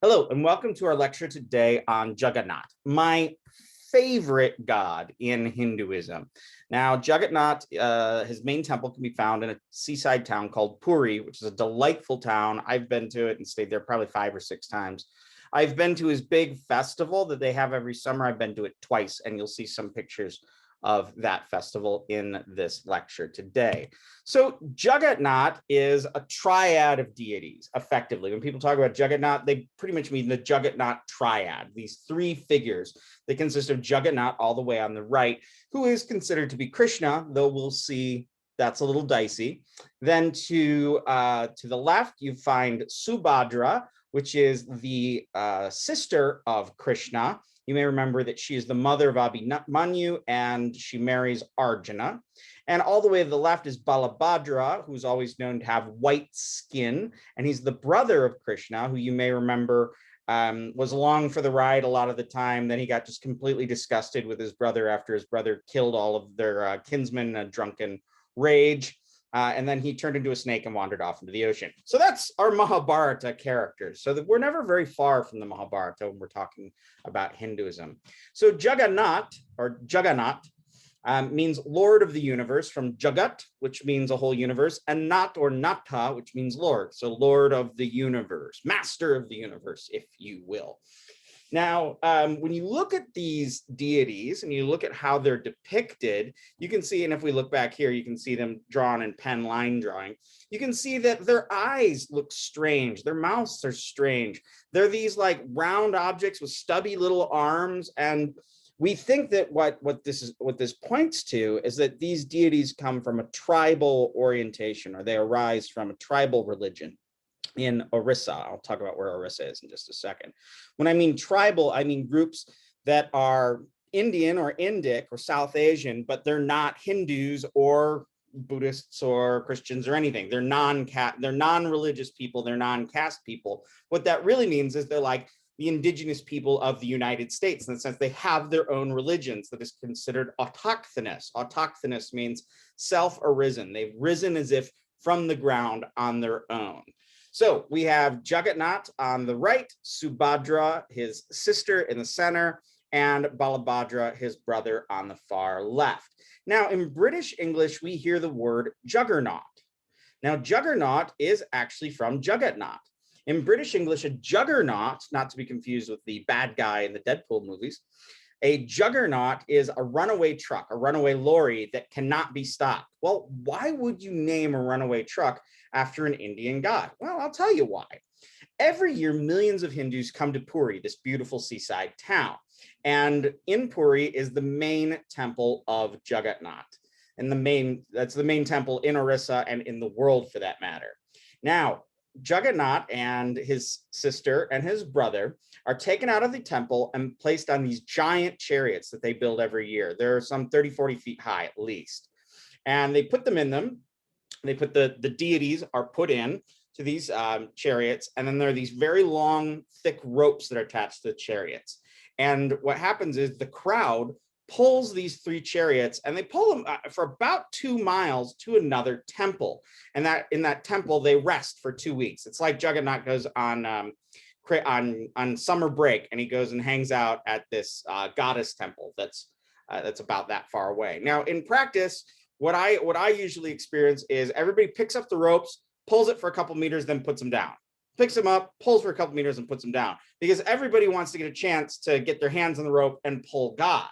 Hello, and welcome to our lecture today on Jagannath, my favorite god in Hinduism. Now, Jagannath, his main temple can be found in a seaside town called Puri, which is a delightful town. I've been to it and stayed there probably 5 or 6 times. I've been to his big festival that they have every summer. I've been to it twice, and you'll see some pictures of that festival in this lecture today. So Jagannath is a triad of deities, effectively. When people talk about Jagannath, they pretty much mean the Jagannath Triad, these 3 figures that consist of Jagannath all the way on the right, who is considered to be Krishna, though we'll see that's a little dicey. Then to the left, you find Subhadra, which is the sister of Krishna. You may remember that she is the mother of Abhimanyu and she marries Arjuna. And all the way to the left is Balabhadra, who's always known to have white skin. And he's the brother of Krishna, who you may remember was along for the ride a lot of the time. Then he got just completely disgusted with his brother after his brother killed all of their kinsmen in a drunken rage. And then he turned into a snake and wandered off into the ocean. So that's our Mahabharata characters. So that we're never very far from the Mahabharata when we're talking about Hinduism. So Jagannath, or Jagannath, means Lord of the universe, from Jagat, which means a whole universe, and Nat or Natha, which means Lord. So Lord of the universe, master of the universe, if you will. Now, when you look at these deities and you look at how they're depicted, you can see, and if we look back here, you can see them drawn in pen line drawing. You can see that their eyes look strange. Their mouths are strange. They're these like round objects with stubby little arms. And we think that what this points to is that these deities come from a tribal orientation, or they arise from a tribal religion in Orissa. I'll talk about where Orissa is in just a second. When I mean tribal, I mean groups that are Indian or Indic or South Asian, but they're not Hindus or Buddhists or Christians or anything. They're non-religious people, they're non-caste people. What that really means is they're like the indigenous people of the United States, in the sense they have their own religions that is considered autochthonous. Autochthonous means self-arisen. They've risen as if from the ground on their own. So we have Jagannath on the right, Subhadra, his sister, in the center, and Balabhadra, his brother, on the far left. Now, in British English, we hear the word juggernaut. Now, juggernaut is actually from Jagannath. In British English, a juggernaut, not to be confused with the bad guy in the Deadpool movies, a juggernaut is a runaway truck, a runaway lorry that cannot be stopped. Well, why would you name a runaway truck after an Indian god? Well, I'll tell you why. Every year, millions of Hindus come to Puri, this beautiful seaside town. And in Puri is the main temple of Jagannath. And that's the main temple in Orissa and in the world, for that matter. Now, Jagannath and his sister and his brother are taken out of the temple and placed on these giant chariots that they build every year. They're some 30, 40 feet high at least. And they put them in them. They put the deities are put in to these chariots. And then there are these very long, thick ropes that are attached to the chariots. And what happens is the crowd pulls these 3 chariots, and they pull them for about 2 miles to another temple. And that in that temple, they rest for 2 weeks. It's like Jagannath goes on summer break, and he goes and hangs out at this goddess temple that's about that far away. Now, in practice, what I usually experience is everybody picks up the ropes, pulls it for a couple meters, then puts them down. Picks them up, pulls for a couple meters, and puts them down, because everybody wants to get a chance to get their hands on the rope and pull God.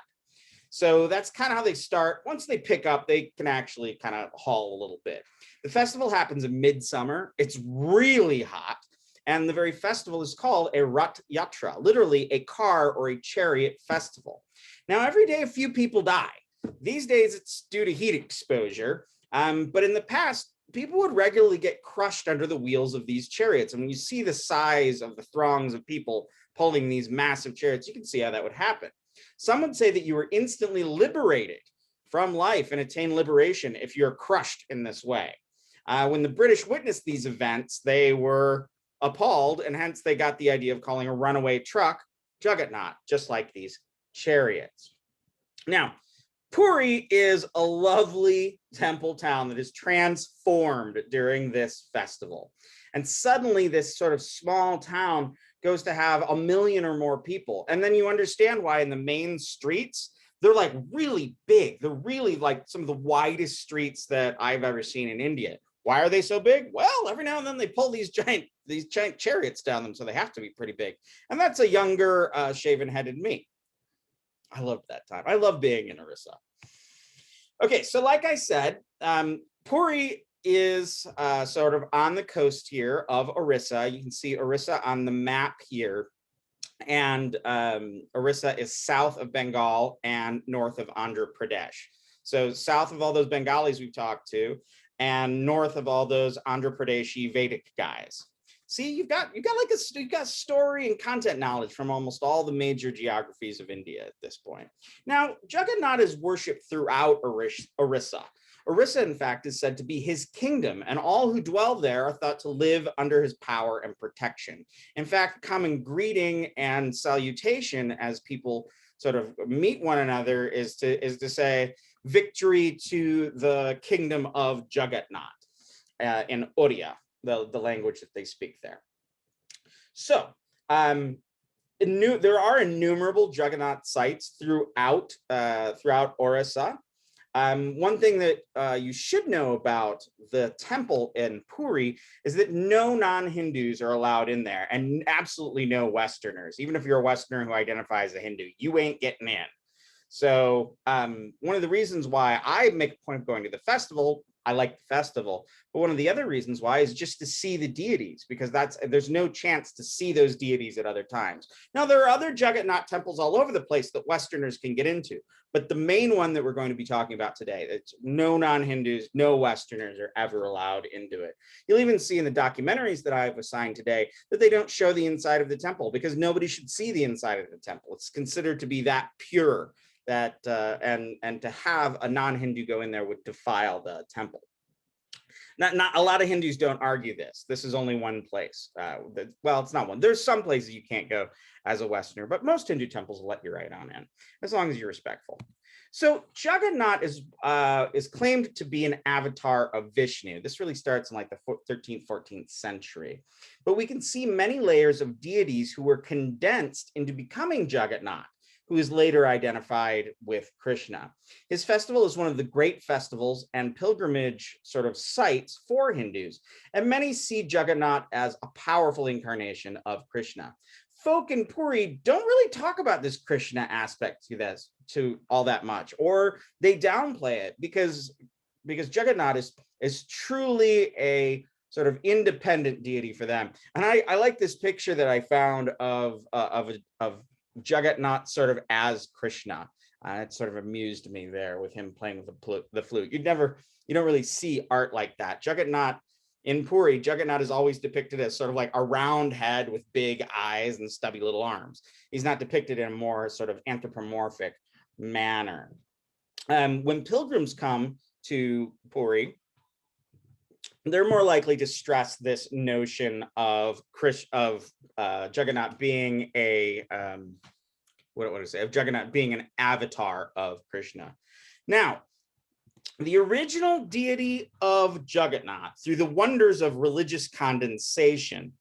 So that's kind of how they start. Once they pick up, they can actually kind of haul a little bit. The festival happens in midsummer. It's really hot. And the very festival is called a Rath Yatra, literally a car or a chariot festival. Now, every day a few people die. These days it's due to heat exposure. But in the past, people would regularly get crushed under the wheels of these chariots. And when you see the size of the throngs of people pulling these massive chariots, you can see how that would happen. Some would say that you were instantly liberated from life and attain liberation if you're crushed in this way. When the British witnessed these events, they were appalled, and hence they got the idea of calling a runaway truck Jagannath, just like these chariots. Now, Puri is a lovely temple town that is transformed during this festival. And suddenly this sort of small town goes to have 1 million or more people. And then you understand why in the main streets, they're like really big. They're really like some of the widest streets that I've ever seen in India. Why are they so big? Well, every now and then they pull these giant chariots down them, so they have to be pretty big. And that's a younger shaven-headed me. I loved that time. I love being in Orissa. Okay, so like I said, Puri is sort of on the coast here of Orissa. You can see Orissa on the map here. And Orissa is south of Bengal and north of Andhra Pradesh. So south of all those Bengalis we've talked to, and north of all those Andhra Pradeshi Vedic guys. See, you've got story and content knowledge from almost all the major geographies of India at this point. Now, Jagannath is worshipped throughout Orissa. Orissa, in fact, is said to be his kingdom, and all who dwell there are thought to live under his power and protection. In fact, common greeting and salutation as people sort of meet one another is to say, victory to the kingdom of Jagannath in Oriya, the language that they speak there. So there are innumerable Jagannath sites throughout Orissa. One thing that you should know about the temple in Puri is that no non-Hindus are allowed in there, and absolutely no Westerners. Even if you're a Westerner who identifies as a Hindu, you ain't getting in. So one of the reasons why I make a point of going to the festival, I like the festival, but one of the other reasons why is just to see the deities, because there's no chance to see those deities at other times. Now, there are other Jagannath temples all over the place that Westerners can get into, but the main one that we're going to be talking about today, it's no non-Hindus, no Westerners are ever allowed into it. You'll even see in the documentaries that I've assigned today that they don't show the inside of the temple because nobody should see the inside of the temple. It's considered to be that pure that and to have a non-Hindu go in there would defile the temple. Not a lot of Hindus don't argue this. This is only one place. Well, it's not one. There's some places you can't go as a Westerner, but most Hindu temples will let you right on in, as long as you're respectful. So Jagannath is claimed to be an avatar of Vishnu. This really starts in like the 13th, 14th century. But we can see many layers of deities who were condensed into becoming Jagannath, who is later identified with Krishna. His festival is one of the great festivals and pilgrimage sort of sites for Hindus, and many see Jagannath as a powerful incarnation of Krishna. Folk in Puri don't really talk about this Krishna aspect to all that much, or they downplay it because Jagannath is truly a sort of independent deity for them. And I like this picture that I found of Jagannath sort of as Krishna. It sort of amused me there with him playing with the flute. You don't really see art like that. Jagannath in Puri, Jagannath is always depicted as sort of like a round head with big eyes and stubby little arms. He's not depicted in a more sort of anthropomorphic manner. When pilgrims come to Puri, they're more likely to stress this notion of Jagannath being Jagannath being an avatar of Krishna. Now, the original deity of Jagannath, through the wonders of religious condensation,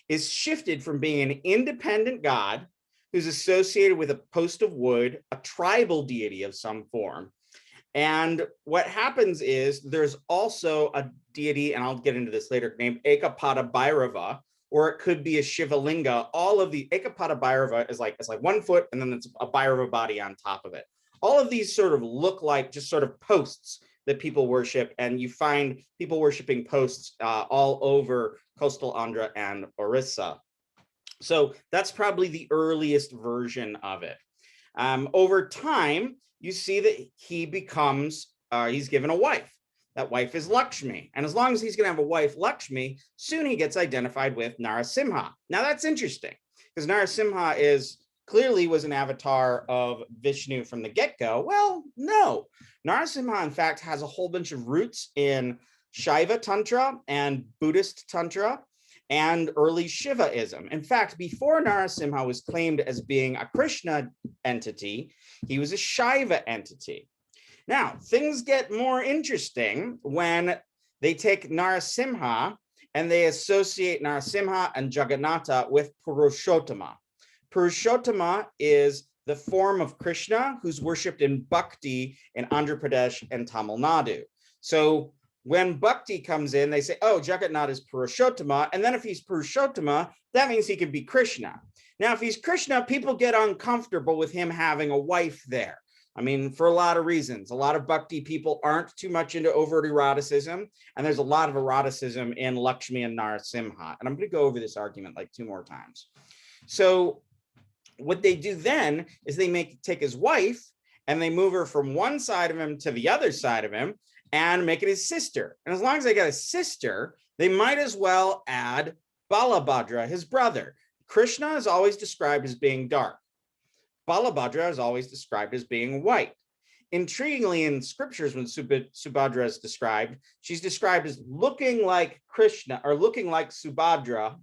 is shifted from being an independent god who's associated with a post of wood, a tribal deity of some form. And what happens is there's also a deity, and I'll get into this later, named Ekapada Bhairava, or it could be a Shivalinga. All of the Ekapada Bhairava is like 1 foot, and then it's a Bhairava body on top of it. All of these sort of look like just sort of posts that people worship, and you find people worshiping posts all over coastal Andhra and Orissa. So that's probably the earliest version of it. Over time, you see that he becomes, he's given a wife. That wife is Lakshmi. And as long as he's going to have a wife, Lakshmi, soon he gets identified with Narasimha. Now that's interesting because Narasimha clearly was an avatar of Vishnu from the get-go. Well, no. Narasimha, in fact, has a whole bunch of roots in Shaiva Tantra and Buddhist Tantra and early Shivaism. In fact, before Narasimha was claimed as being a Krishna entity, he was a Shaiva entity. Now, things get more interesting when they take Narasimha and they associate Narasimha and Jagannatha with Purushottama. Purushottama is the form of Krishna who's worshipped in bhakti in Andhra Pradesh and Tamil Nadu. So when bhakti comes in, they say, oh, Jagannath is Purushottama. And then if he's Purushottama, that means he could be Krishna. Now, if he's Krishna, people get uncomfortable with him having a wife there. I mean, for a lot of reasons. A lot of bhakti people aren't too much into overt eroticism, and there's a lot of eroticism in Lakshmi and Narasimha. And I'm going to go over this argument like 2 more times. So what they do then is they take his wife and they move her from one side of him to the other side of him and make it his sister. And as long as they got a sister, they might as well add Balabhadra, his brother. Krishna is always described as being dark. Balabhadra is always described as being white. Intriguingly, in scriptures, when Subhadra is described, she's described as looking like Krishna, or looking like Subhadra,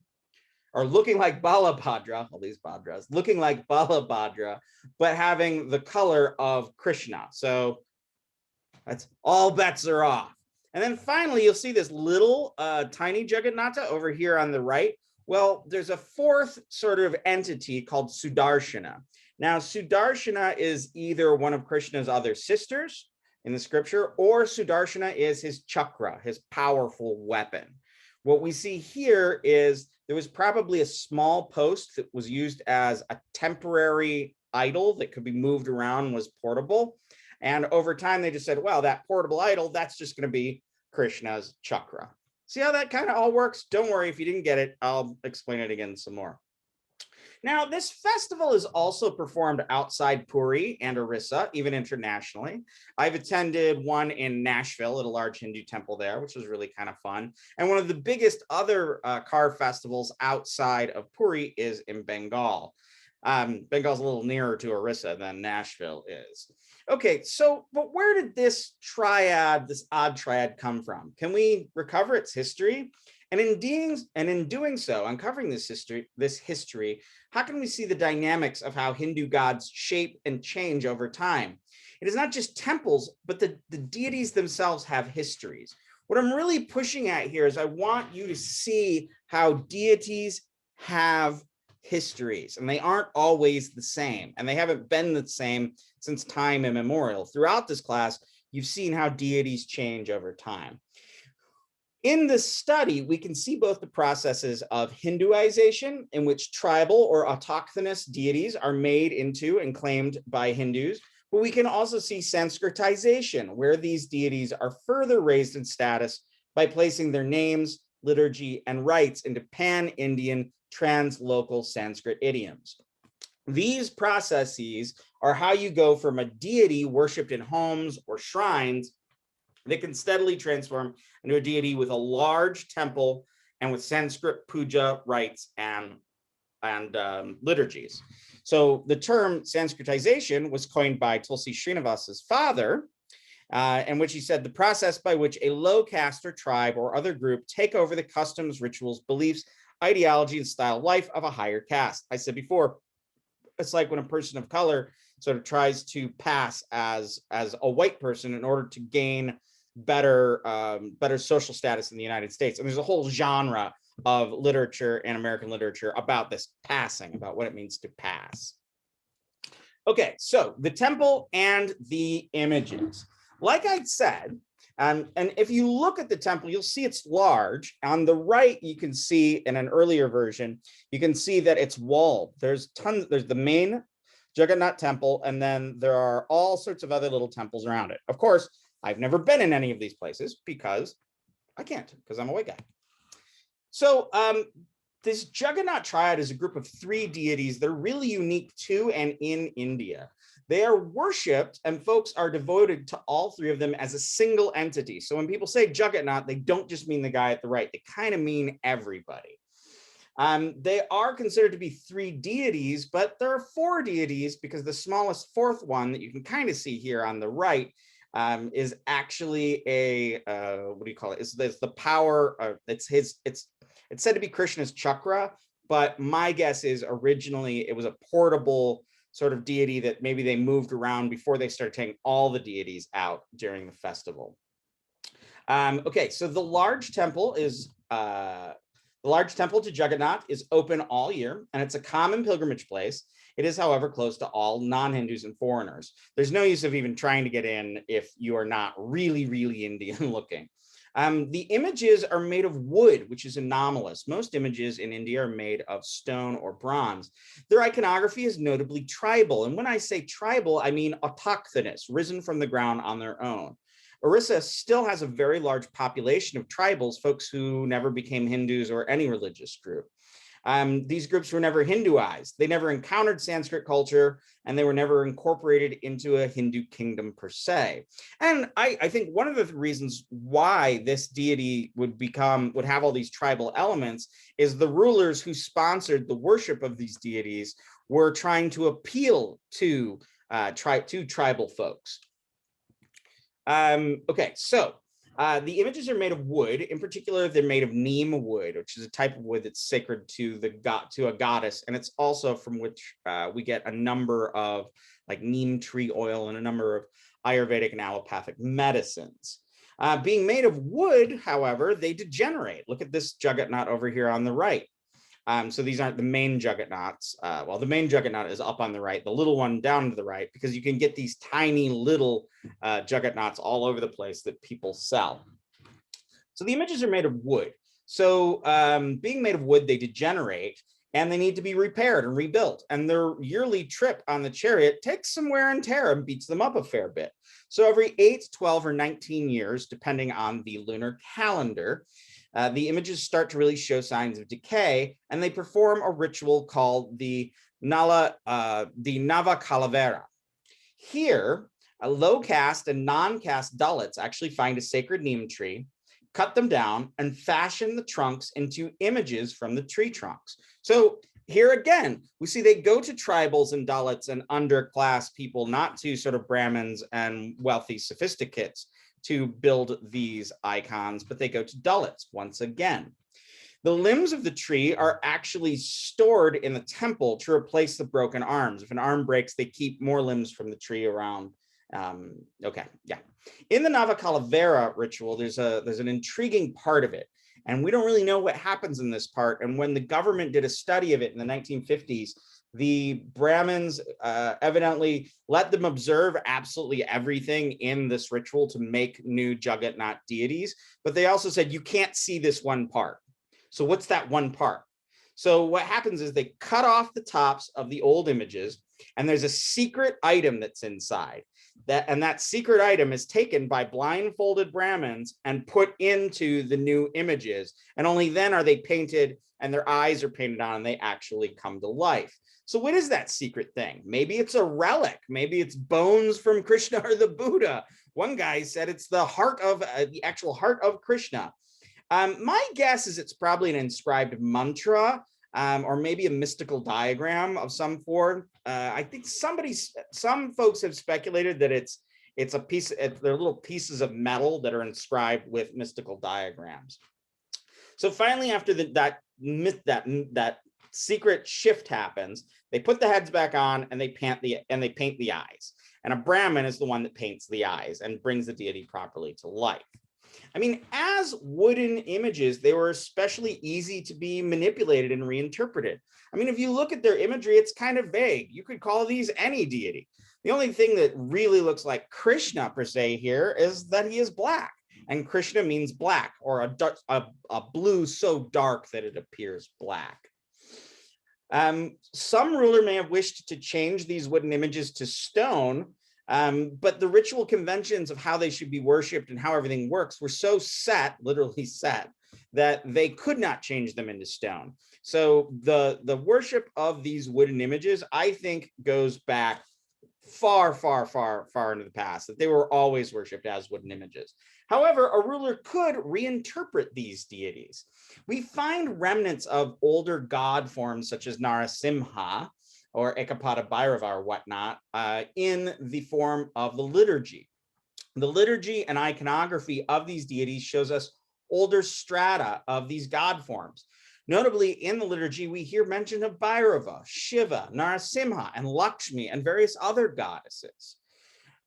or looking like Balabhadra, all these Bhadras, looking like Balabhadra, but having the color of Krishna. So that's all bets are off. And then finally, you'll see this little tiny Jagannatha over here on the right. Well, there's a 4th sort of entity called Sudarshana. Now, Sudarshana is either one of Krishna's other sisters in the scripture, or Sudarshana is his chakra, his powerful weapon. What we see here is there was probably a small post that was used as a temporary idol that could be moved around, was portable. And over time, they just said, well, that portable idol, that's just going to be Krishna's chakra. See how that kind of all works? Don't worry, if you didn't get it, I'll explain it again some more. Now, this festival is also performed outside Puri and Orissa, even internationally. I've attended one in Nashville at a large Hindu temple there, which was really kind of fun. And one of the biggest other car festivals outside of Puri is in Bengal. Bengal's a little nearer to Orissa than Nashville is. Okay, so, but where did this triad, this odd triad, come from? Can we recover its history? And in doing so, uncovering this history, how can we see the dynamics of how Hindu gods shape and change over time? It is not just temples, but the deities themselves have histories. What I'm really pushing at here is I want you to see how deities have histories, and they aren't always the same, and they haven't been the same since time immemorial. Throughout this class, you've seen how deities change over time. In this study, we can see both the processes of Hinduization, in which tribal or autochthonous deities are made into and claimed by Hindus, but we can also see Sanskritization, where these deities are further raised in status by placing their names, liturgy, and rites into pan-Indian translocal Sanskrit idioms. These processes are how you go from a deity worshipped in homes or shrines that can steadily transform into a deity with a large temple and with Sanskrit puja rites and liturgies. So the term Sanskritization was coined by Tulsi Srinivasa's father, in which he said the process by which a low caste or tribe or other group take over the customs, rituals, beliefs, ideology, and style of life of a higher caste. I said before, it's like when a person of color sort of tries to pass as a white person in order to gain better social status in the United States. And there's a whole genre of literature and American literature about this passing, about what it means to pass. Okay, so the temple and the images. Like I said, and if you look at the temple, you'll see it's large. On the right, you can see in an earlier version, you can see that it's walled. There's the main Jagannath temple, and then there are all sorts of other little temples around it. Of course, I've never been in any of these places because I can't, because I'm a white guy. So this Jagannath Triad is a group of 3 deities that are really unique to and in India. They are worshipped, and folks are devoted to all 3 of them as a single entity. So when people say Jagannath, they don't just mean the guy at the right. They kind of mean everybody. They are considered to be 3 deities, but there are 4 deities because the smallest 4th one that you can kind of see here on the right is actually a what do you call it? It's the power. It's said to be Krishna's chakra, but my guess is originally it was a portable sort of deity that maybe they moved around before they started taking all the deities out during the festival. Okay, so the large temple is temple to Jagannath is open all year, and it's a common pilgrimage place. It is, however, closed to all non-Hindus and foreigners. There's no use of even trying to get in if you are not really, really Indian looking. The images are made of wood, which is anomalous. Most images in India are made of stone or bronze. Their iconography is notably tribal. And when I say tribal, I mean autochthonous, risen from the ground on their own. Orissa still has a very large population of tribals, folks who never became Hindus or any religious group. These groups were never Hinduized. They never encountered Sanskrit culture, and they were never incorporated into a Hindu kingdom per se. And I think one of the reasons why this deity would have all these tribal elements is the rulers who sponsored the worship of these deities were trying to appeal to tribal folks. Okay, so the images are made of wood. In particular, they're made of neem wood, which is a type of wood that's sacred to a goddess, and it's also from which we get a number of like neem tree oil and a number of Ayurvedic and allopathic medicines. Being made of wood, however, they degenerate. Look at this Jagannath over here on the right. So these aren't the main Jagannaths. Well, the main Jagannath is up on the right, the little one down to the right, because you can get these tiny little Jagannaths all over the place that people sell. So the images are made of wood. So being made of wood, they degenerate and they need to be repaired and rebuilt. And their yearly trip on the chariot takes some wear and tear and beats them up a fair bit. So every 8, 12, or 19 years, depending on the lunar calendar, the images start to really show signs of decay, and they perform a ritual called the Nava Calavera. Here, low caste and non-caste Dalits actually find a sacred neem tree, cut them down, and fashion the trunks into images from the tree trunks. So here again, we see they go to tribals and Dalits and underclass people, not to sort of Brahmins and wealthy sophisticates, to build these icons, but they go to Dalits once again. The limbs of the tree are actually stored in the temple to replace the broken arms. If an arm breaks, they keep more limbs from the tree around. Okay, yeah. In the Nava Calavera ritual, there's an intriguing part of it, and we don't really know what happens in this part. And when the government did a study of it in the 1950s, the Brahmins evidently let them observe absolutely everything in this ritual to make new Jagannath deities, but they also said, you can't see this one part. So what's that one part? So what happens is they cut off the tops of the old images, and there's a secret item that's inside. That secret item is taken by blindfolded Brahmins and put into the new images, and only then are they painted and their eyes are painted on and they actually come to life. So what is that secret thing? Maybe it's a relic. Maybe it's bones from Krishna or the Buddha. One guy said it's the actual heart of Krishna. My guess is it's probably an inscribed mantra, or maybe a mystical diagram of some form. I think some folks have speculated that they're little pieces of metal that are inscribed with mystical diagrams. So finally, after that secret shift happens, they put the heads back on and they paint the eyes. And a Brahmin is the one that paints the eyes and brings the deity properly to life. I mean, as wooden images, they were especially easy to be manipulated and reinterpreted. I mean, if you look at their imagery, it's kind of vague. You could call these any deity. The only thing that really looks like Krishna per se here is that he is black. And Krishna means black, or a blue so dark that it appears black. Some ruler may have wished to change these wooden images to stone, but the ritual conventions of how they should be worshipped and how everything works were so set, literally set, that they could not change them into stone. So the worship of these wooden images, I think, goes back far, far, far, far into the past, that they were always worshipped as wooden images. However, a ruler could reinterpret these deities. We find remnants of older god forms such as Narasimha or Ekapada Bhairava or whatnot in the form of the liturgy. The liturgy and iconography of these deities shows us older strata of these god forms. Notably, in the liturgy, we hear mention of Bhairava, Shiva, Narasimha, and Lakshmi, and various other goddesses.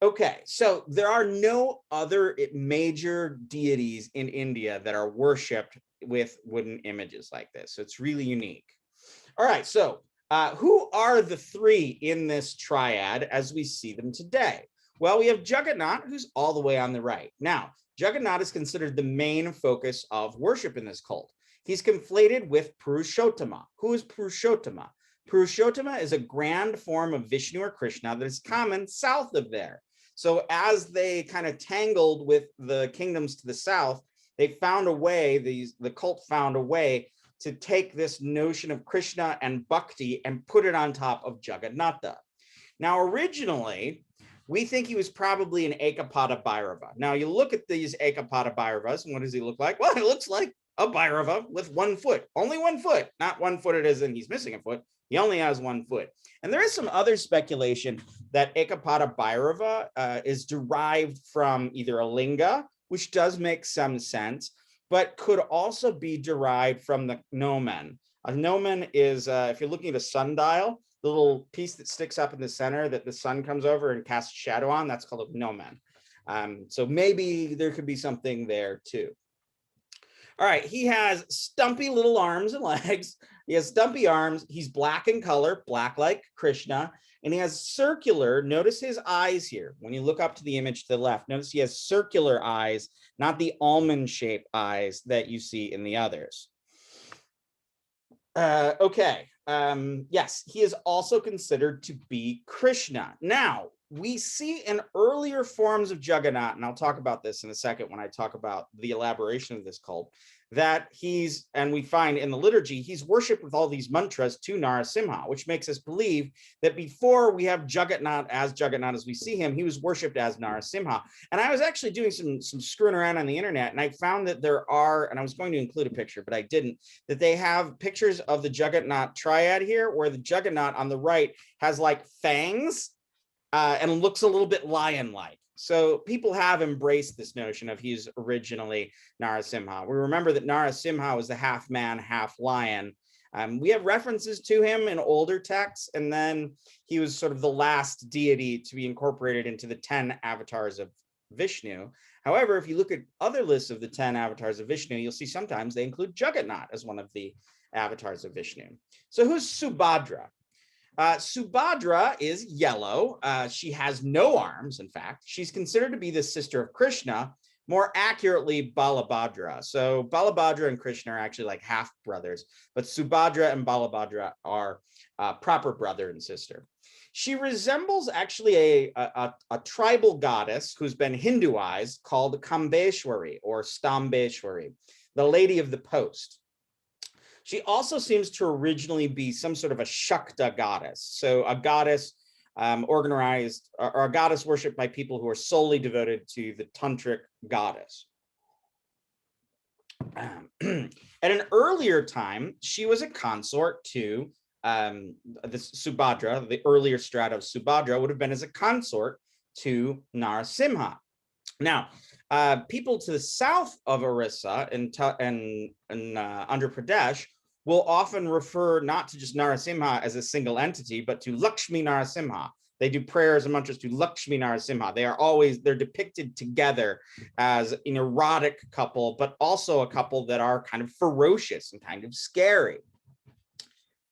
Okay, so there are no other major deities in India that are worshipped with wooden images like this. So it's really unique. All right, so who are the three in this triad as we see them today? Well, we have Jagannath, who's all the way on the right. Now, Jagannath is considered the main focus of worship in this cult. He's conflated with Purushottama. Who is Purushottama? Purushottama is a grand form of Vishnu or Krishna that is common south of there. So as they kind of tangled with the kingdoms to the south, they found a way, the cult found a way to take this notion of Krishna and Bhakti and put it on top of Jagannatha. Now, originally, we think he was probably an Ekapada Bhairava. Now, you look at these Ekapada Bhairavas, and what does he look like? Well, it looks like a Bhairava with 1 foot, only 1 foot, not 1 foot as in he's missing a foot. He only has 1 foot. And there is some other speculation that Ekapada Bhairava is derived from either a linga, which does make some sense, but could also be derived from the gnomon. A gnomon is, if you're looking at a sundial, the little piece that sticks up in the center that the sun comes over and casts shadow on, that's called a gnomon. So maybe there could be something there too. All right, he has stumpy little arms and legs. He has stumpy arms. He's black in color, black like Krishna, and he has circular, notice his eyes here. When you look up to the image to the left, notice he has circular eyes, not the almond-shaped eyes that you see in the others. Okay, yes, he is also considered to be Krishna. Now, we see in earlier forms of Jagannath, and I'll talk about this in a second when I talk about the elaboration of this cult, that he's, and we find in the liturgy, he's worshipped with all these mantras to Narasimha, which makes us believe that before we have Jagannath as we see him, he was worshipped as Narasimha. And I was actually doing some screwing around on the internet, and I found that there are, and I was going to include a picture, but I didn't, that they have pictures of the Jagannath Triad here, where the Jagannath on the right has like fangs, and looks a little bit lion-like. So people have embraced this notion of he's originally Narasimha. We remember that Narasimha was the half man, half lion. We have references to him in older texts, and then he was sort of the last deity to be incorporated into the 10 avatars of Vishnu. However, if you look at other lists of the 10 avatars of Vishnu, you'll see sometimes they include Jagannath as one of the avatars of Vishnu. So who's Subhadra? Subhadra is yellow. She has no arms, in fact. She's considered to be the sister of Krishna, more accurately Balabhadra. So Balabhadra and Krishna are actually like half brothers, but Subhadra and Balabhadra are proper brother and sister. She resembles actually a tribal goddess who's been Hinduized called Kambeshwari or Stambeshwari, the lady of the post. She also seems to originally be some sort of a Shakta goddess. So a goddess organized, or a goddess worshipped by people who are solely devoted to the tantric goddess. At an earlier time, she was a consort to the Subhadra. The earlier strata of Subhadra would have been as a consort to Narasimha. Now, people to the south of Orissa and Andhra Pradesh will often refer not to just Narasimha as a single entity, but to Laksmi-Narasimha. They do prayers and mantras to Laksmi-Narasimha. They're depicted together as an erotic couple, but also a couple that are kind of ferocious and kind of scary.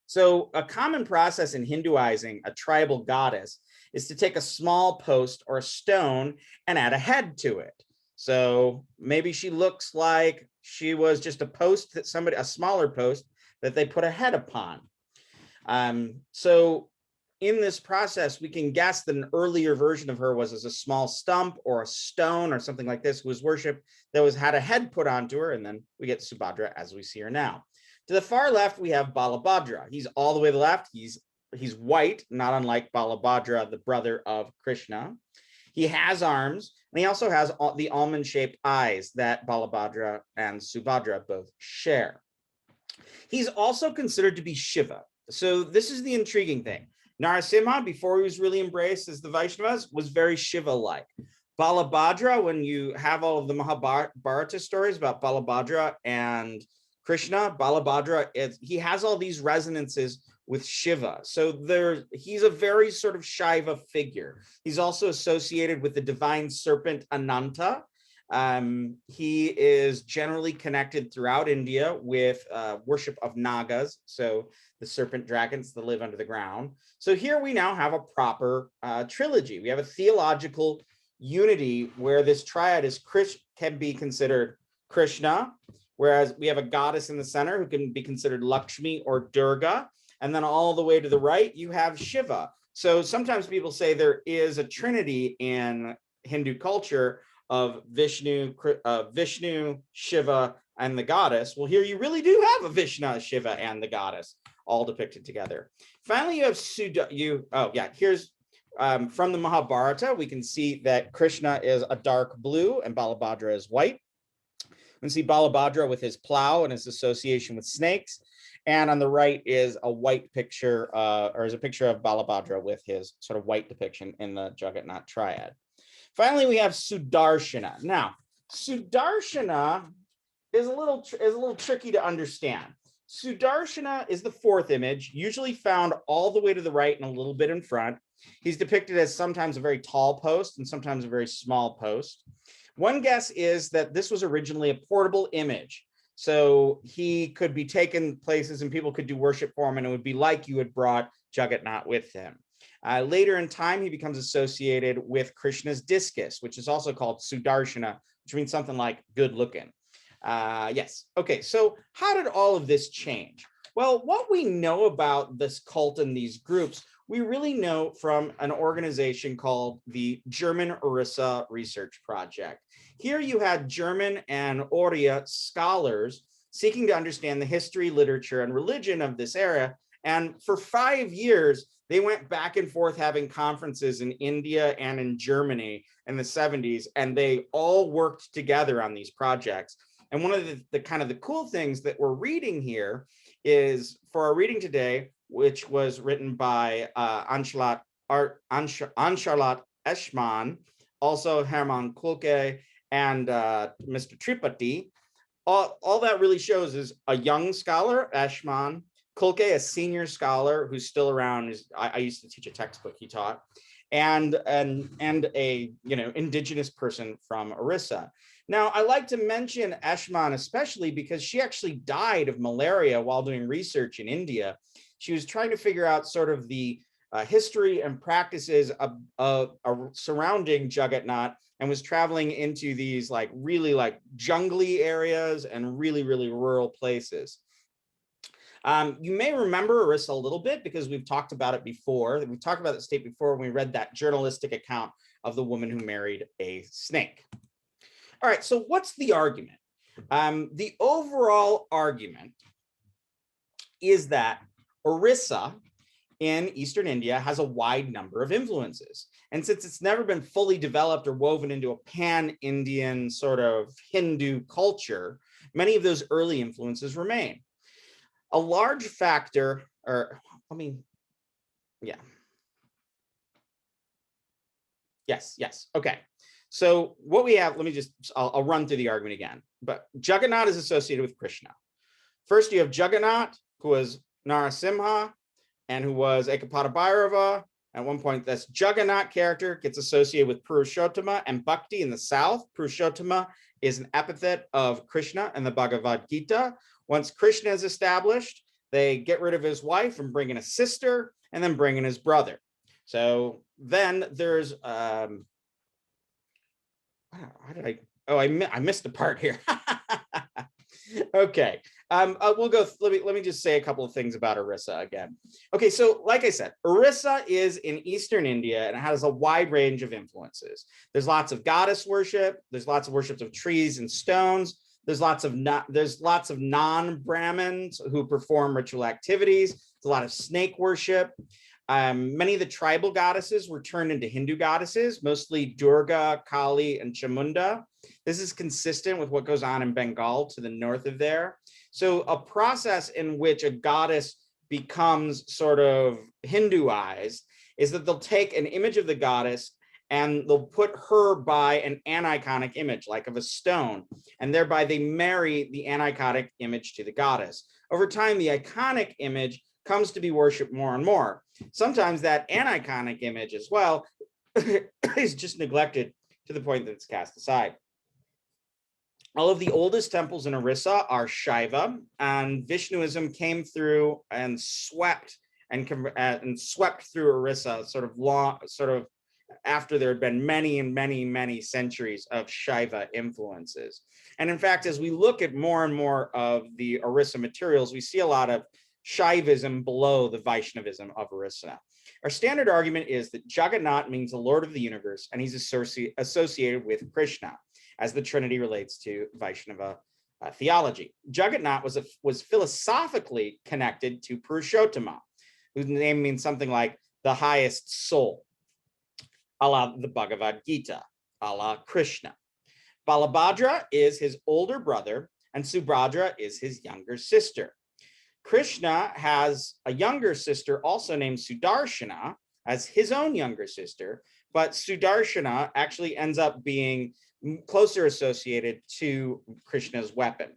So a common process in Hinduizing a tribal goddess is to take a small post or a stone and add a head to it. So maybe she looks like she was just a post that a smaller post that they put a head upon. So in this process, we can guess that an earlier version of her was as a small stump or a stone or something like this, who was worshipped, that had a head put onto her, and then we get Subhadra as we see her now. To the far left, we have Balabhadra. He's all the way to the left. He's white, not unlike Balabhadra, the brother of Krishna. He has arms, and he also has the almond-shaped eyes that Balabhadra and Subhadra both share. He's also considered to be Shiva. So this is the intriguing thing. Narasimha, before he was really embraced as the Vaishnavas, was very Shiva-like. Balabhadra, when you have all of the Mahabharata stories about Balabhadra and Krishna, Balabhadra, he has all these resonances with Shiva. So he's a very sort of Shaiva figure. He's also associated with the divine serpent Ananta, He is generally connected throughout India with worship of Nagas, so the serpent dragons that live under the ground. So here we now have a proper trilogy. We have a theological unity where this triad is can be considered Krishna, whereas we have a goddess in the center who can be considered Lakshmi or Durga, and then all the way to the right you have Shiva. So sometimes people say there is a trinity in Hindu culture of Vishnu, Shiva, and the goddess. Well, here you really do have a Vishnu, Shiva, and the goddess all depicted together. Finally, you have here's from the Mahabharata. We can see that Krishna is a dark blue and Balabhadra is white. We can see Balabhadra with his plow and his association with snakes. And on the right is a white picture, or is a picture of Balabhadra with his sort of white depiction in the Jagannath Triad. Finally, we have Sudarshana. Now, Sudarshana is a little tricky to understand. Sudarshana is the fourth image, usually found all the way to the right and a little bit in front. He's depicted as sometimes a very tall post and sometimes a very small post. One guess is that this was originally a portable image. So he could be taken places and people could do worship for him, and it would be like you had brought Jagannath with him. Later in time, he becomes associated with Krishna's discus, which is also called Sudarshana, which means something like good looking. Yes. Okay. So how did all of this change? Well, what we know about this cult and these groups, we really know from an organization called the German Orissa Research Project. Here you had German and Oriya scholars seeking to understand the history, literature, and religion of this era. And for 5 years, they went back and forth having conferences in India and in Germany in the 70s, and they all worked together on these projects. And one of the kind of the cool things that we're reading here is for our reading today, which was written by Anshalat Eschmann, also Hermann Kulke, and Mr. Tripathi. All that really shows is a young scholar, Eschmann, Kulke, a senior scholar who's still around. I used to teach a textbook he taught, and a indigenous person from Orissa. Now, I like to mention Eschmann especially because she actually died of malaria while doing research in India. She was trying to figure out sort of the history and practices surrounding Jagannath, and was traveling into these really jungly areas and really rural places. You may remember Orissa a little bit because we've talked about it before. We talked about the state before when we read that journalistic account of the woman who married a snake. All right, so what's the argument? The overall argument is that Orissa in Eastern India has a wide number of influences. And since it's never been fully developed or woven into a pan-Indian sort of Hindu culture, many of those early influences remain. A large factor, Yes. Okay. So what we have, I'll run through the argument again. But Jagannath is associated with Krishna. First, you have Jagannath, who was Narasimha, and who was Ekapada Bhairava. At one point, this Jagannath character gets associated with Purushottama and Bhakti in the south. Purushottama is an epithet of Krishna in the Bhagavad Gita. Once Krishna is established, they get rid of his wife and bring in a sister, and then bring in his brother. So then there's I missed a part here. Okay. We'll go. Let me just say a couple of things about Orissa again. Okay, so like I said, Orissa is in Eastern India and it has a wide range of influences. There's lots of goddess worship. There's lots of worships of trees and stones. There's lots of non-Brahmins who perform ritual activities. There's a lot of snake worship. Many of the tribal goddesses were turned into Hindu goddesses, mostly Durga, Kali, and Chamunda. This is consistent with what goes on in Bengal to the north of there. So a process in which a goddess becomes sort of Hinduized is that they'll take an image of the goddess and they'll put her by an aniconic image, like of a stone, and thereby they marry the aniconic image to the goddess. Over time, the iconic image comes to be worshipped more and more. Sometimes that aniconic image as well is just neglected to the point that it's cast aside. All of the oldest temples in Orissa are Shaiva, and Vishnuism came through and swept through Orissa sort of after there had been many and many centuries of Shaiva influences. And in fact, as we look at more and more of the Orissa materials, we see a lot of Shaivism below the Vaishnavism of Orissa. Our standard argument is that Jagannath means the Lord of the universe, and he's associated with Krishna, as the Trinity relates to Vaishnava theology. Jagannath was philosophically connected to Purushottama, whose name means something like the highest soul, a la the Bhagavad Gita, a la Krishna. Balabhadra is his older brother, and Subhadra is his younger sister. Krishna has a younger sister also named Sudarshana as his own younger sister, but Sudarshana actually ends up being closer associated to Krishna's weapon.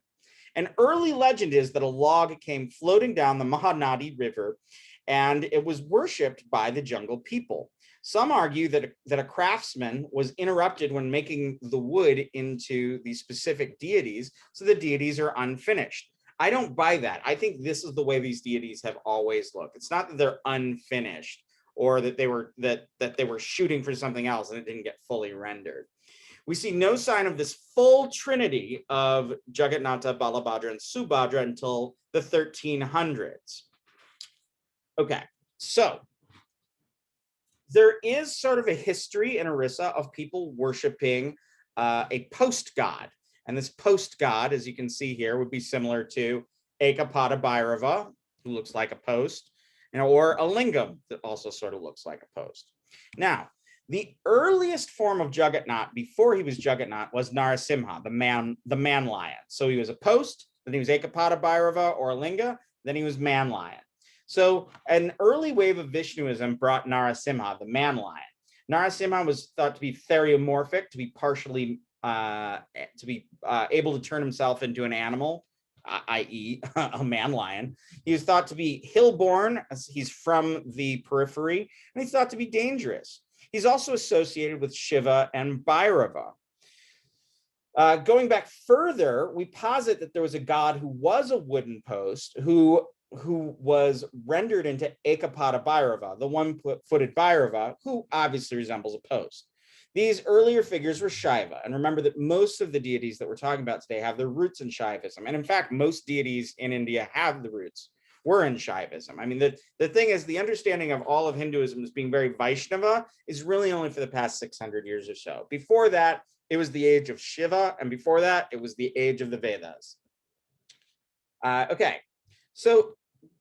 An early legend is that a log came floating down the Mahanadi River, and it was worshipped by the jungle people. Some argue that a craftsman was interrupted when making the wood into the specific deities, so the deities are unfinished. I don't buy that. I think this is the way these deities have always looked. It's not that they're unfinished or that they were shooting for something else and it didn't get fully rendered. We see no sign of this full trinity of Jagannatha, Balabhadra, and Subhadra until the 1300s. Okay, so there is sort of a history in Orissa of people worshiping a post god. And this post god, as you can see here, would be similar to Ekapada Bhairava, who looks like a post, or a lingam that also sort of looks like a post. Now, the earliest form of Jagannath before he was Jagannath was Narasimha, the man lion. So he was a post, then he was Ekapada Bhairava or a linga, then he was man lion. So an early wave of Vishnuism brought Narasimha, the man lion. Narasimha was thought to be theriomorphic, to be partially able to turn himself into an animal, i.e. a man lion. He was thought to be hill-born, as he's from the periphery, and he's thought to be dangerous. He's also associated with Shiva and Bhairava. Going back further, we posit that there was a god who was a wooden post who was rendered into Ekapada Bhairava, the one-footed Bhairava, who obviously resembles a post. These earlier figures were Shaiva, and remember that most of the deities that we're talking about today have their roots in Shaivism, and in fact, most deities in India have the roots were in Shaivism. I mean, the thing is, the understanding of all of Hinduism as being very Vaishnava is really only for the past 600 years or so. Before that, it was the age of Shiva, and before that, it was the age of the Vedas. Okay, so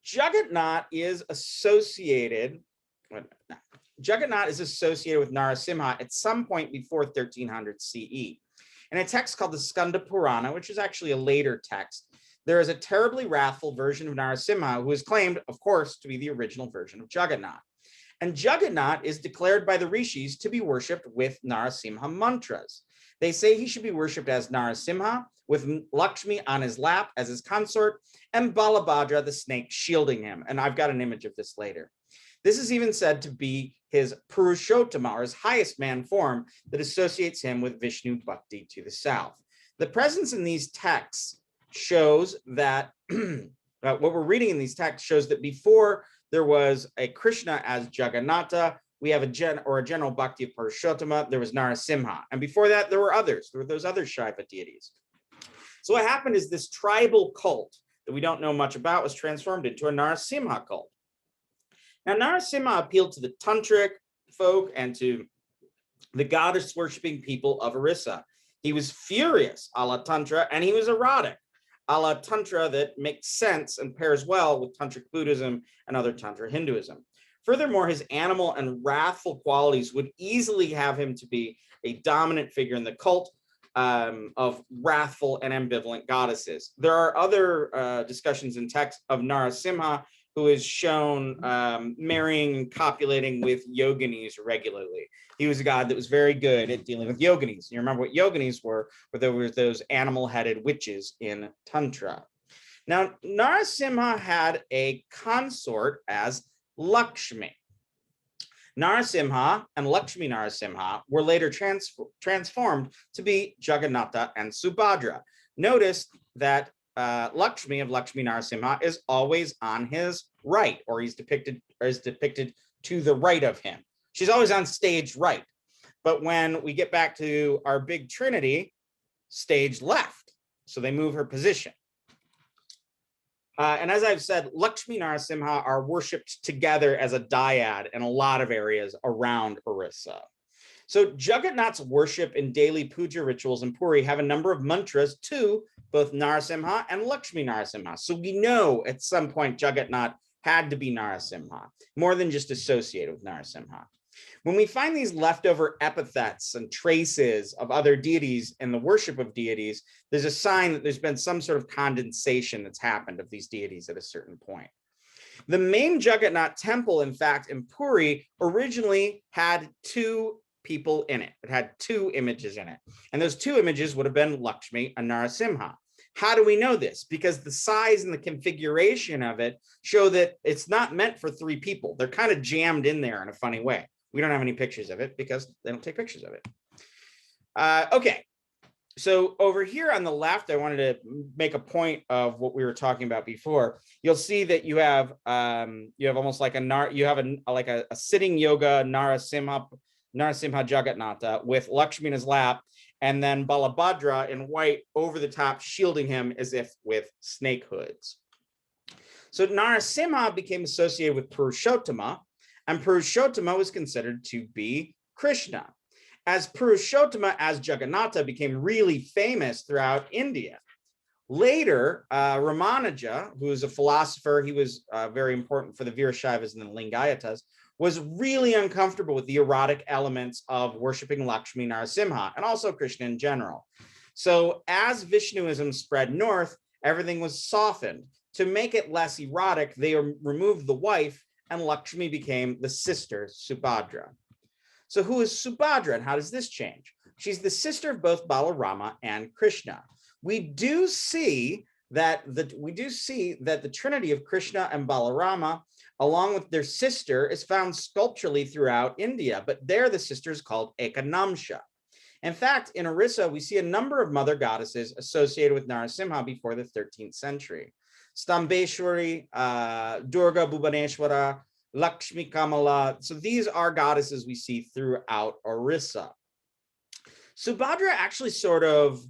Jagannath is associated with Narasimha at some point before 1300 CE. In a text called the Skanda Purana, which is actually a later text, there is a terribly wrathful version of Narasimha who is claimed, of course, to be the original version of Jagannath. And Jagannath is declared by the rishis to be worshipped with Narasimha mantras. They say he should be worshipped as Narasimha, with Lakshmi on his lap as his consort, and Balabhadra, the snake, shielding him. And I've got an image of this later. This is even said to be his Purushottama, or his highest man form, that associates him with Vishnu Bhakti to the south. The presence in these texts shows that, what we're reading in these texts shows that before there was a Krishna as Jagannatha, we have a general Bhakti of Purushottama, there was Narasimha. And before that, there were others. There were those other Shaiva deities. So what happened is this tribal cult that we don't know much about was transformed into a Narasimha cult. Now, Narasimha appealed to the tantric folk and to the goddess worshipping people of Orissa. He was furious, a la Tantra, and he was erotic, a la Tantra that makes sense and pairs well with Tantric Buddhism and other Tantra Hinduism. Furthermore, his animal and wrathful qualities would easily have him to be a dominant figure in the cult of wrathful and ambivalent goddesses. There are other discussions in text of Narasimha, who is shown marrying and copulating with yoginis regularly. He was a god that was very good at dealing with yoginis. You remember what yoginis were, but there were those animal-headed witches in Tantra. Now, Narasimha had a consort as Lakshmi. Narasimha and Laksmi-Narasimha were later transformed to be Jagannatha and Subhadra. Notice that Lakshmi of Laksmi-Narasimha is always on his right, or is depicted to the right of him. She's always on stage right. But when we get back to our big Trinity, stage left. So they move her position. And as I've said, Laksmi-Narasimha are worshipped together as a dyad in a lot of areas around Orissa. So Jagannath's worship and daily puja rituals in Puri have a number of mantras to both Narasimha and Laksmi-Narasimha. So we know at some point Jagannath had to be Narasimha, more than just associated with Narasimha. When we find these leftover epithets and traces of other deities in the worship of deities, there's a sign that there's been some sort of condensation that's happened of these deities at a certain point. The main Jagannath temple, in fact, in Puri, originally had two people in it. It had two images in it. And those two images would have been Lakshmi and Narasimha. How do we know this? Because the size and the configuration of it show that it's not meant for three people. They're kind of jammed in there in a funny way. We don't have any pictures of it because they don't take pictures of it. Okay, so over here on the left, I wanted to make a point of what we were talking about before. You'll see that you have almost like a sitting yoga Narasimha Jagannatha with Lakshmi in his lap, and then Balabhadra in white over the top, shielding him as if with snake hoods. So Narasimha became associated with Purushottama, and Purushottama was considered to be Krishna. As Purushottama, as Jagannatha, became really famous throughout India. Later, Ramanuja, who is a philosopher, he was very important for the Virashaivas and the Lingayatas, was really uncomfortable with the erotic elements of worshiping Lakshmi Narasimha and also Krishna in general. So as Vishnuism spread north, everything was softened. To make it less erotic, they removed the wife, and Lakshmi became the sister, Subhadra. So who is Subhadra and how does this change? She's the sister of both Balarama and Krishna. We do see that the trinity of Krishna and Balarama, along with their sister, is found sculpturally throughout India, but there the sister is called Ekanamsha. In fact, in Orissa, we see a number of mother goddesses associated with Narasimha before the 13th century. Stambeshwari, Durga Bhubaneshwara, Lakshmi Kamala. So these are goddesses we see throughout Orissa. Subhadra actually sort of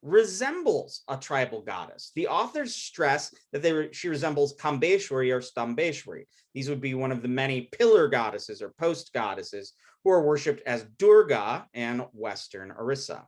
resembles a tribal goddess. The authors stress that she resembles Kambeshwari or Stambeshwari. These would be one of the many pillar goddesses or post goddesses who are worshipped as Durga in Western Orissa.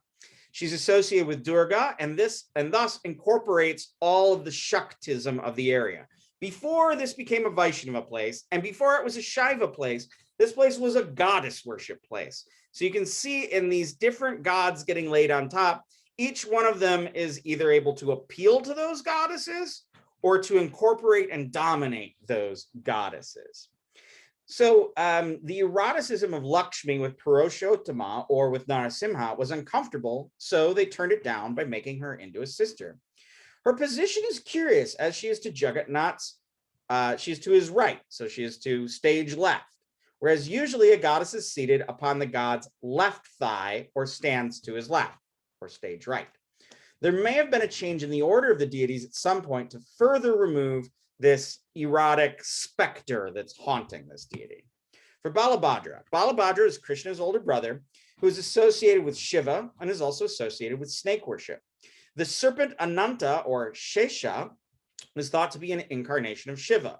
She's associated with Durga and thus incorporates all of the Shaktism of the area. Before this became a Vaishnava place, and before it was a Shaiva place, this place was a goddess worship place. So you can see in these different gods getting laid on top, each one of them is either able to appeal to those goddesses or to incorporate and dominate those goddesses. So the eroticism of Lakshmi with Purushottama or with Narasimha was uncomfortable, so they turned it down by making her into a sister. Her position is curious, as she is to Jagannath's, she is to his right, so she is to stage left, whereas usually a goddess is seated upon the god's left thigh or stands to his left, or stage right. There may have been a change in the order of the deities at some point to further remove this erotic specter that's haunting this deity. For Balabhadra, Balabhadra is Krishna's older brother who is associated with Shiva and is also associated with snake worship. The serpent Ananta or Shesha is thought to be an incarnation of Shiva.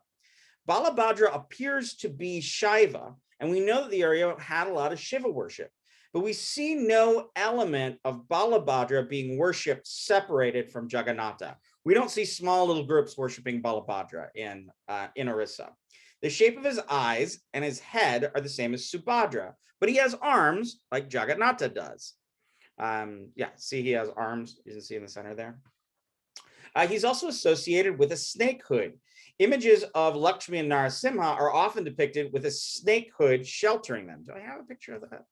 Balabhadra appears to be Shaiva, and we know that the area had a lot of Shiva worship, but we see no element of Balabhadra being worshipped separated from Jagannatha. We don't see small little groups worshiping Balabhadra in Orissa. The shape of his eyes and his head are the same as Subhadra, but he has arms like Jagannatha does. See, he has arms. You can see in the center there. He's also associated with a snake hood. Images of Lakshmi and Narasimha are often depicted with a snake hood sheltering them. Do I have a picture of that?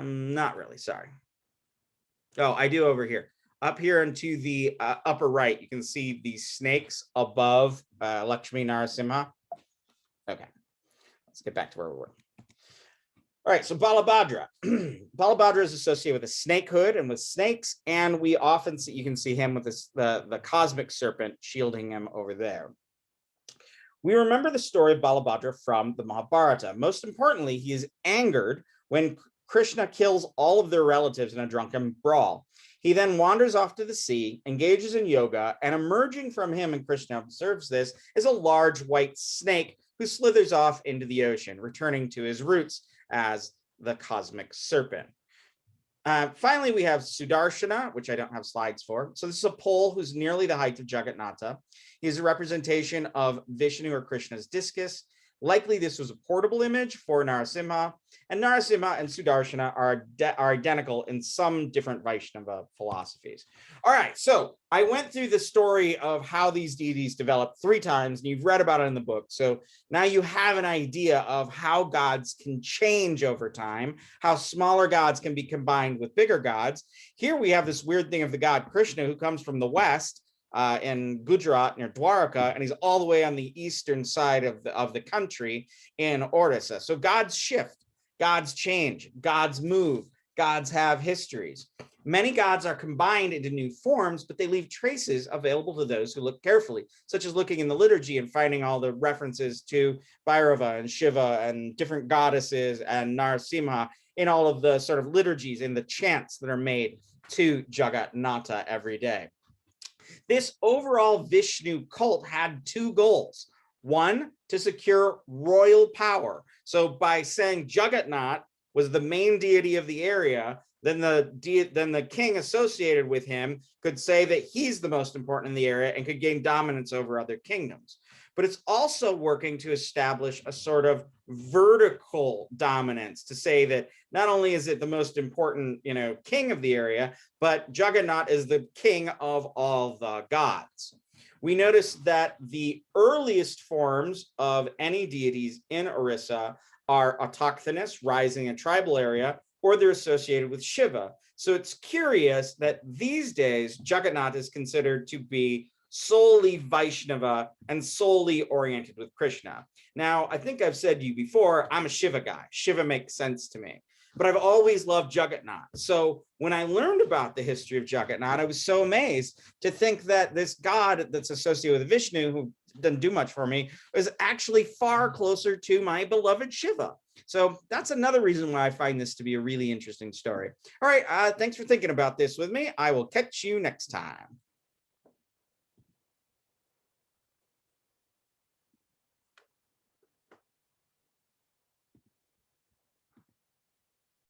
Not really, sorry. Oh, I do over here. Up here into the upper right, you can see the snakes above Lakshmi Narasimha. Okay, let's let's get back to where we were. All right, so Balabhadra. Balabhadra is associated with a snakehood and with snakes, and we often see, you can see him with this, the cosmic serpent shielding him over there. We remember the story of Balabhadra from the Mahabharata. Most importantly, he is angered when Krishna kills all of their relatives in a drunken brawl. He then wanders off to the sea, engages in yoga, and emerging from him, and Krishna observes this, is a large white snake who slithers off into the ocean, returning to his roots as the cosmic serpent. Finally, we have Sudarshana, which I don't have slides for. So this is a pole who's nearly the height of Jagannatha. He is a representation of Vishnu or Krishna's discus. Likely this was a portable image for Narasimha, and Narasimha and Sudarshana are identical in some different Vaishnava philosophies. All right, so I went through the story of how these deities developed 3 times, and you've read about it in the book. So now you have an idea of how gods can change over time, how smaller gods can be combined with bigger gods. Here we have this weird thing of the god Krishna, who comes from the west, in Gujarat near Dwarka, and he's all the way on the eastern side of the country in Orissa. So gods shift, gods change, gods move, gods have histories. Many gods are combined into new forms, but they leave traces available to those who look carefully, such as looking in the liturgy and finding all the references to Bhairava and Shiva and different goddesses and Narasimha in all of the sort of liturgies and the chants that are made to Jagannatha every day. This overall Vishnu cult had 2 goals. One, to secure royal power. So by saying Jagannath was the main deity of the area, then the king associated with him could say that he's the most important in the area and could gain dominance over other kingdoms. But it's also working to establish a sort of vertical dominance, to say that not only is it the most important, king of the area, but Jagannath is the king of all the gods. We notice that the earliest forms of any deities in Orissa are autochthonous, rising in tribal area, or they're associated with Shiva. So it's curious that these days Jagannath is considered to be solely Vaishnava and solely oriented with Krishna. Now, I think I've said to you before, I'm a Shiva guy. Shiva makes sense to me, but I've always loved Jagannath. So when I learned about the history of Jagannath, I was so amazed to think that this god that's associated with Vishnu, who doesn't do much for me, is actually far closer to my beloved Shiva. So that's another reason why I find this to be a really interesting story. All right, thanks for thinking about this with me. I will catch you next time.